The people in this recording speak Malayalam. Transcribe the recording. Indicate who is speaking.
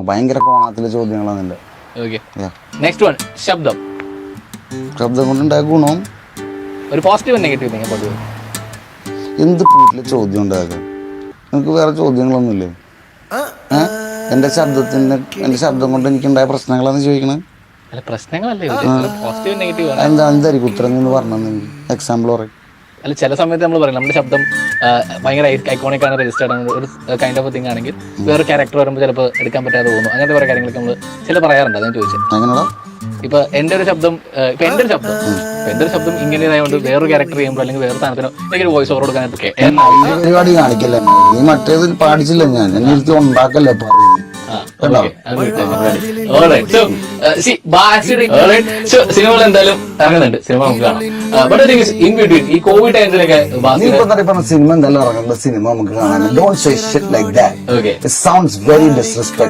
Speaker 1: ഭയങ്കര കോണാത്തിലെ ചോദ്യങ്ങളാണ് എന്റെ.
Speaker 2: നെക്സ്റ്റ് വൺ, ശബ്ദം.
Speaker 1: ശബ്ദം കൊണ്ടുണ്ടായ ഗുണവും
Speaker 2: ഒരു പോസിറ്റീവ് നെഗറ്റീവ് നിങ്ങൾ കൊണ്ടുവരും.
Speaker 1: എന്ത് വീട്ടിലെ ചോദ്യം ഉണ്ടാകാം? നിങ്ങൾക്ക് വേറെ ചോദ്യങ്ങളൊന്നുമില്ലേ? എന്റെ ശബ്ദം കൊണ്ട് എനിക്കുണ്ടായ പ്രശ്നങ്ങളാണ് ചോദിക്കണത്.
Speaker 2: അല്ല, പ്രശ്നങ്ങളല്ലേ, പോസിറ്റീവ് നെഗറ്റീവ്
Speaker 1: എന്തായിരിക്കും ഉത്തരം എന്ന് പറഞ്ഞെങ്കിൽ എക്സാമ്പിൾ പറയും.
Speaker 2: അല്ല, ചില സമയത്ത് നമ്മൾ പറയും നമ്മുടെ ശബ്ദം ഭയങ്കര ഐക്കോണിക് ആണ്, രജിസ്റ്റേർഡ് ആണ്, ഒരു കൈൻഡ് ഓഫ് തിങ് ആണെങ്കിൽ വേറെ ക്യാരക്ടർ വരുമ്പോൾ ചിലപ്പോൾ എടുക്കാൻ പറ്റാതെ പോകുന്നു. അങ്ങനത്തെ കുറെ കാര്യങ്ങളൊക്കെ നമ്മൾ ചില പറയാറുണ്ട്. അതാണ് ചോദിച്ചത്.
Speaker 1: അങ്ങനെയുള്ള
Speaker 2: ഇപ്പൊ എന്റെ ഒരു ശബ്ദം ഇങ്ങനെയായതുകൊണ്ട് വേറൊരു ക്യാരക്ടർ ചെയ്യുമ്പോൾ അല്ലെങ്കിൽ വേറെ സ്ഥാനത്തിനോ എനിക്കൊരു വോയിസ് ഓവർ കൊടുക്കാനായിട്ട്
Speaker 1: പരിപാടി കാണിക്കല്ലേ? നീ മറ്റേത് പാടിച്ചില്ല, ഞാൻ എന്നെ ഉണ്ടാക്കല്ലേ പറയുന്നത്.
Speaker 2: സിനിമകൾ എന്തായാലും ഇറങ്ങുന്നുണ്ട്, സിനിമ നമുക്ക് കാണാം. ഇൻ ബിറ്റ്വീൻ ഈ കോവിഡ് ടൈമിലൊക്കെ
Speaker 1: സിനിമ എന്തായാലും ഇറങ്ങുന്ന സിനിമ നമുക്ക് കാണാൻ. Don't say shit like that.
Speaker 2: Okay.
Speaker 1: It sounds very disrespectful.